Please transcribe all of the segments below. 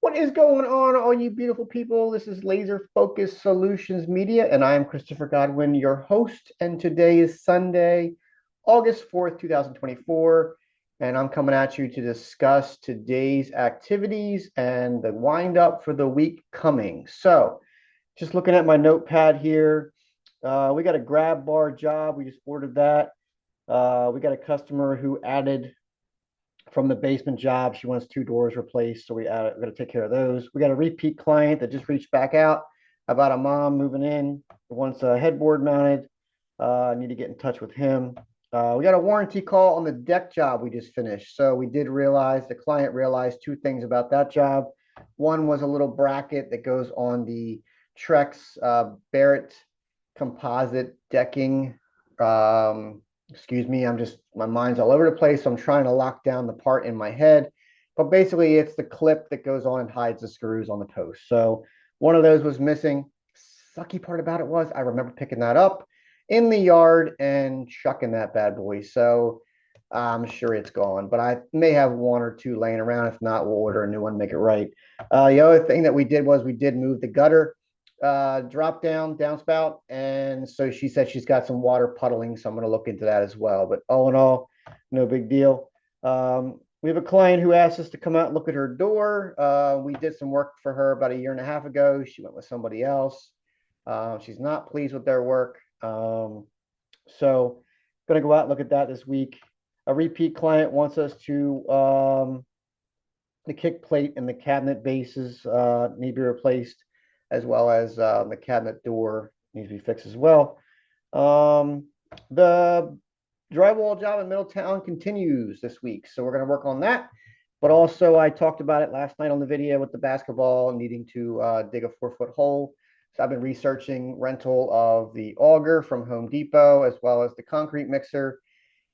What is going on, all you beautiful people? This is Laser Focus Solutions Media, and I am Christopher Godwin, your host. And today is Sunday, August 4th, 2024. And I'm coming at you to discuss today's activities and the wind up for the week coming. So, just looking at my notepad here, we got a grab bar job. We just ordered that. We got a customer who added from the basement job. She wants two doors replaced, so we're going to take care of those. We got a repeat client that just reached back out about a mom moving in, wants a headboard mounted. I need to get in touch with him. We got a warranty call on the deck job we just finished. So we did realize, the client realized two things about that job. One was a little bracket that goes on the Trex Barrett composite decking. Excuse me, my mind's all over the place. So I'm trying to lock down the part in my head. But basically, it's the clip that goes on and hides the screws on the post. So one of those was missing. Sucky part about it was I remember picking that up in the yard and chucking that bad boy. So I'm sure it's gone, but I may have one or two laying around. If not, we'll order a new one, make it right. The other thing that we did was we did move the gutter drop down downspout, and so she said she's got some water puddling, so I'm going to look into that as well. But all in all, no big deal. We have a client who asked us to come out and look at her door. We did some work for her about a year and a half ago. She went with somebody else. She's not pleased with their work. So going to go out and look at that this week. A repeat client wants us to the kick plate and the cabinet bases need to be replaced, as well as the cabinet door needs to be fixed as well. The drywall job in Middletown continues this week, so we're going to work on that. But also, I talked about it last night on the video with the basketball needing to dig a 4-foot hole. So I've been researching rental of the auger from Home Depot, as well as the concrete mixer.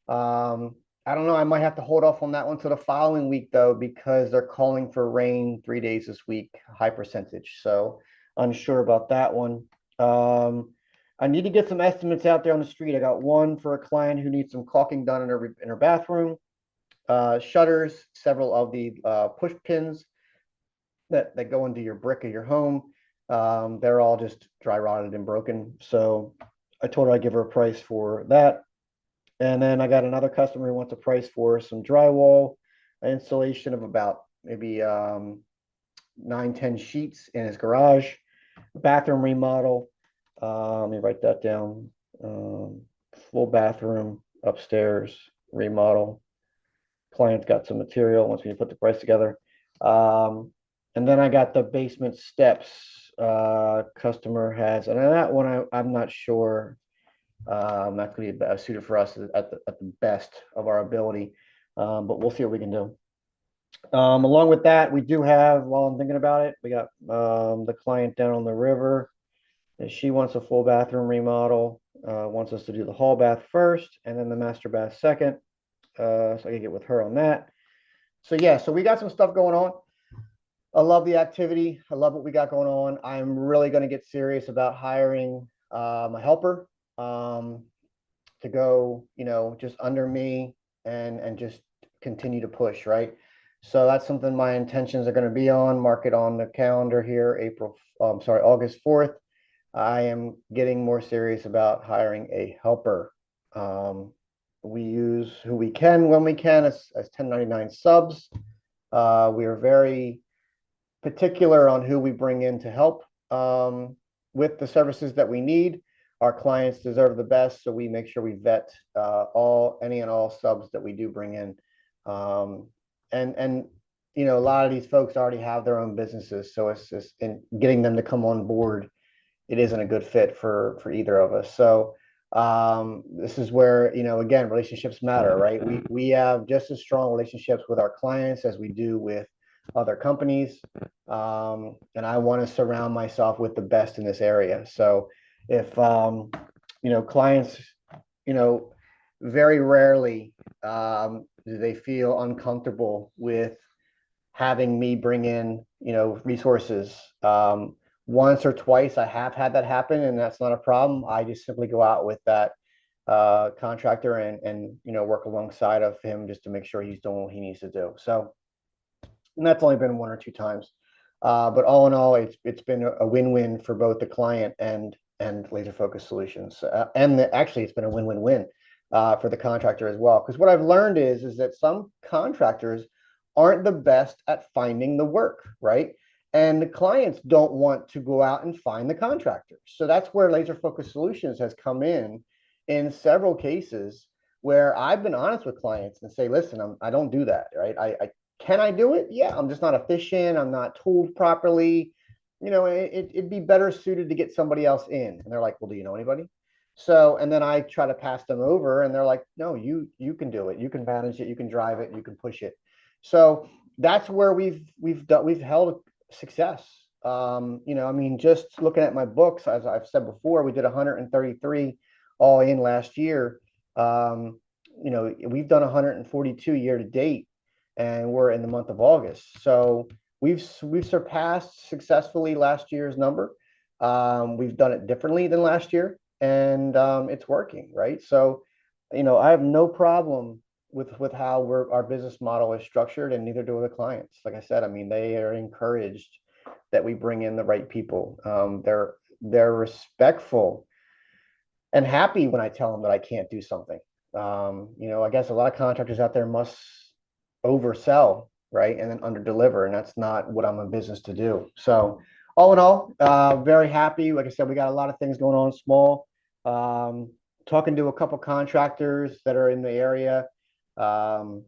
I don't know. I might have to hold off on that one till the following week, though, because they're calling for rain 3 days this week, high percentage. So unsure about that one. I need to get some estimates out there on the street. I got one for a client who needs some caulking done in her bathroom. Shutters, several of the push pins that go into your brick of your home. They're all just dry rotted and broken. So I told her I'd give her a price for that. And then I got another customer who wants a price for some drywall installation of about maybe 9-10 sheets in his garage. Bathroom remodel. Let me write that down. Full bathroom upstairs remodel. Client's got some material, wants me to put the price together. And then I got the basement steps. Customer has, and that one I'm not sure. That's going to be suited for us at the best of our ability, but we'll see what we can do. Along with that, we do have, while I'm thinking about it, we got the client down on the river, and she wants a full bathroom remodel, wants us to do the hall bath first and then the master bath second. So I can get with her on that. So yeah, so we got some stuff going on. I love the activity. I love what we got going on. I'm really going to get serious about hiring a helper to go, just under me and just continue to push, right? So that's something my intentions are going to be on. Mark it on the calendar here, August 4th. I am getting more serious about hiring a helper. We use who we can when we can as 1099 subs. We are very particular on who we bring in to help with the services that we need. Our clients deserve the best, so we make sure we vet any and all subs that we do bring in. And a lot of these folks already have their own businesses, so it's just in getting them to come on board, it isn't a good fit for either of us. So this is where, again, relationships matter, right? We have just as strong relationships with our clients as we do with other companies. And I want to surround myself with the best in this area. So if, clients, very rarely do they feel uncomfortable with having me bring in, resources. Once or twice I have had that happen, and that's not a problem. I just simply go out with that contractor and work alongside of him just to make sure he's doing what he needs to do. So, and that's only been one or two times. But all in all, it's been a win-win for both the client and Laser Focus Solutions, actually it's been a win-win-win for the contractor as well. Because what I've learned is that some contractors aren't the best at finding the work, right? And the clients don't want to go out and find the contractors. So that's where Laser Focus Solutions has come in several cases where I've been honest with clients and say, listen, I don't do that, right? Can I do it? Yeah, I'm just not efficient. I'm not tooled properly. It'd be better suited to get somebody else in. And they're like, well, do you know anybody? So, and then I try to pass them over and they're like, no, you can do it. You can manage it. You can drive it. You can push it. So that's where we've held success. I mean, just looking at my books, as I've said before, we did 133 all in last year. We've done 142 year to date, and we're in the month of August. So we've surpassed successfully last year's number. We've done it differently than last year, and it's working, right? So, I have no problem with how our business model is structured, and neither do the clients. Like I said, I mean, they are encouraged that we bring in the right people. They're respectful and happy when I tell them that I can't do something. I guess a lot of contractors out there must oversell, right, and then underdeliver, and that's not what I'm in business to do. So, all in all, very happy. Like I said, we got a lot of things going on small. Talking to a couple contractors that are in the area um,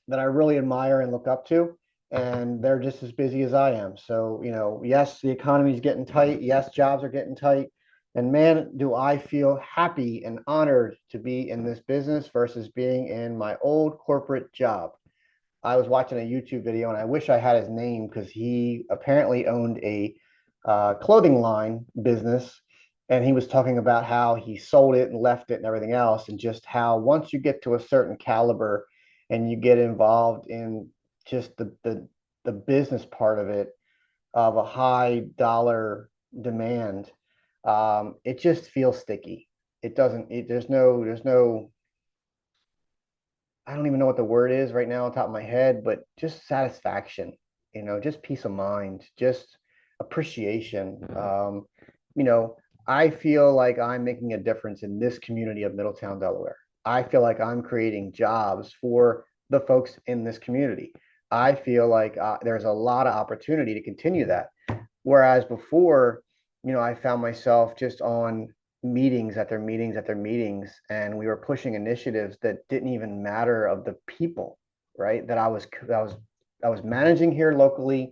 that I really admire and look up to, and they're just as busy as I am. So, yes, the economy is getting tight. Yes, jobs are getting tight. And man, do I feel happy and honored to be in this business versus being in my old corporate job. I was watching a YouTube video and I wish I had his name because he apparently owned a clothing line business. And he was talking about how he sold it and left it and everything else, and just how once you get to a certain caliber and you get involved in just the business part of it, of a high dollar demand, it just feels sticky. It doesn't, there's no, I don't even know what the word is right now on top of my head, but just satisfaction, just peace of mind, just appreciation. You know, I feel like I'm making a difference in this community of Middletown, Delaware. I feel like I'm creating jobs for the folks in this community. I feel like there's a lot of opportunity to continue that. Whereas before, I found myself just on meetings after meetings after meetings, and we were pushing initiatives that didn't even matter of the people, right? That I was managing here locally,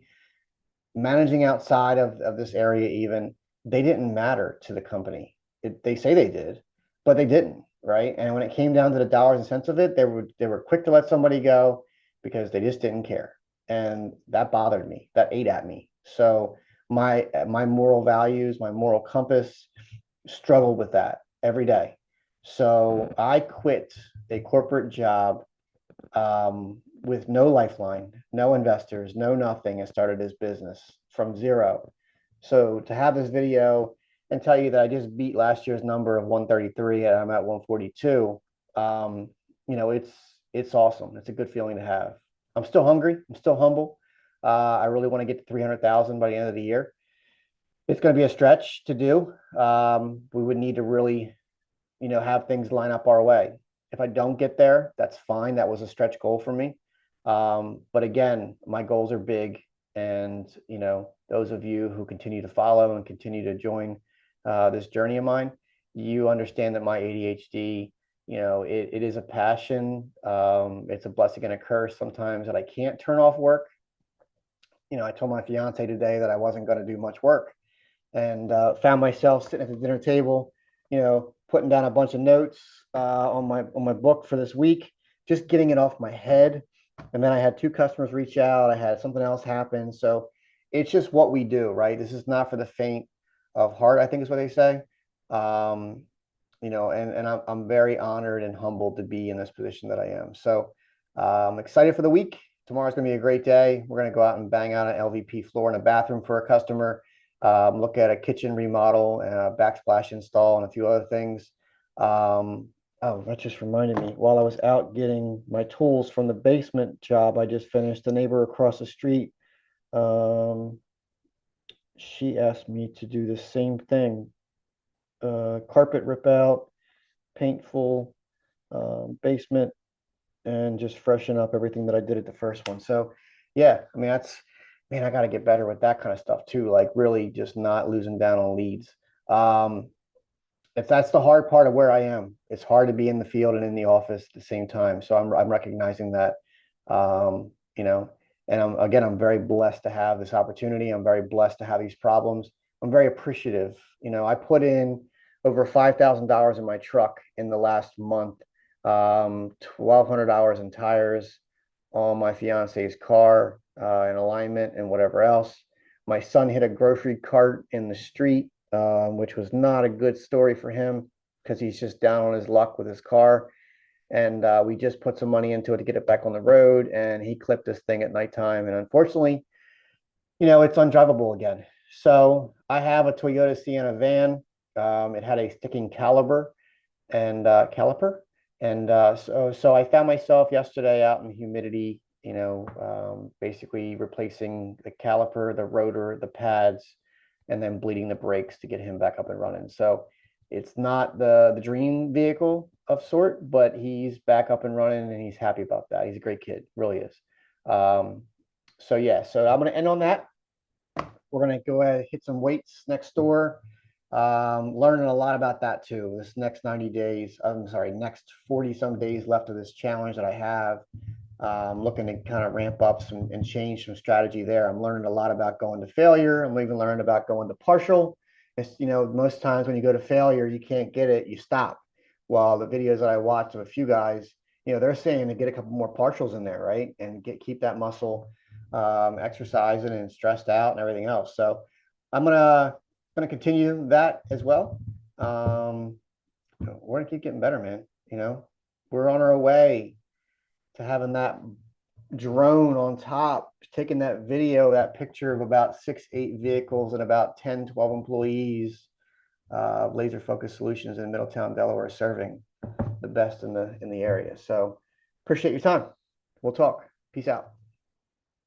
managing outside of this area even. They didn't matter to the company. They say they did, but they didn't, right? And when it came down to the dollars and cents of it, they were quick to let somebody go because they just didn't care. And that bothered me. That ate at me. So my moral values, my moral compass struggled with that every day. So I quit a corporate job with no lifeline, no investors, no nothing, and started his business from zero. So to have this video and tell you that I just beat last year's number of 133 and I'm at 142, it's awesome. It's a good feeling to have. I'm still hungry. I'm still humble. I really want to get to 300,000 by the end of the year. It's going to be a stretch to do. We would need to really, have things line up our way. If I don't get there, that's fine. That was a stretch goal for me. But again, my goals are big. And, those of you who continue to follow and continue to join this journey of mine, you understand that my ADHD, it is a passion. It's a blessing and a curse sometimes that I can't turn off work. I told my fiance today that I wasn't going to do much work, and found myself sitting at the dinner table, putting down a bunch of notes on my book for this week, just getting it off my head. And then I had two customers reach out. I had something else happen. So it's just what we do, right? This is not for the faint of heart, I think is what they say. Um, and I'm very honored and humbled to be in this position that I am. So I'm excited for the week. Tomorrow's going to be a great day. We're going to go out and bang out an LVP floor in a bathroom for a customer, look at a kitchen remodel and a backsplash install and a few other things. Oh, that just reminded me, while I was out getting my tools from the basement job I just finished, the neighbor across the street She asked me to do the same thing. Carpet rip out, paint full, basement, and just freshen up everything that I did at the first one. So yeah, I mean, man, I got to get better with that kind of stuff too. Like really just not losing down on leads. Um, if that's the hard part of where I am, it's hard to be in the field and in the office at the same time. So I'm recognizing that, you know, and I'm very blessed to have this opportunity. I'm very blessed to have these problems. I'm very appreciative. I put in over $5,000 in my truck in the last month, $1,200 in tires on my fiance's car, in alignment and whatever else. My son hit a grocery cart in the street, which was not a good story for him because he's just down on his luck with his car. And we just put some money into it to get it back on the road. And he clipped this thing at nighttime. And unfortunately, it's undrivable again. So I have a Toyota Sienna van. It had a sticking caliper. And so I found myself yesterday out in the humidity, basically replacing the caliper, the rotor, the pads, and then bleeding the brakes to get him back up and running. So it's not the dream vehicle of sort, but he's back up and running and he's happy about that. He's a great kid, really is. So yeah, so I'm going to end on that. We're going to go ahead and hit some weights next door. Learning a lot about that too. This next 90 days, I'm sorry, next 40 some days left of this challenge that I have. Looking to kind of ramp up and change some strategy there. I'm learning a lot about going to failure. I'm even learning about going to partial. It's, most times when you go to failure, you can't get it, you stop. Well, the videos that I watched of a few guys, they're saying to get a couple more partials in there, right? And keep that muscle exercising and stressed out and everything else. So I'm gonna continue that as well. We're gonna keep getting better, man. We're on our way to having that drone on top, taking that video, that picture of about 6-8 vehicles and about 10-12 employees, laser focused solutions in Middletown, Delaware, serving the best in the area. So appreciate your time. We'll talk. Peace out.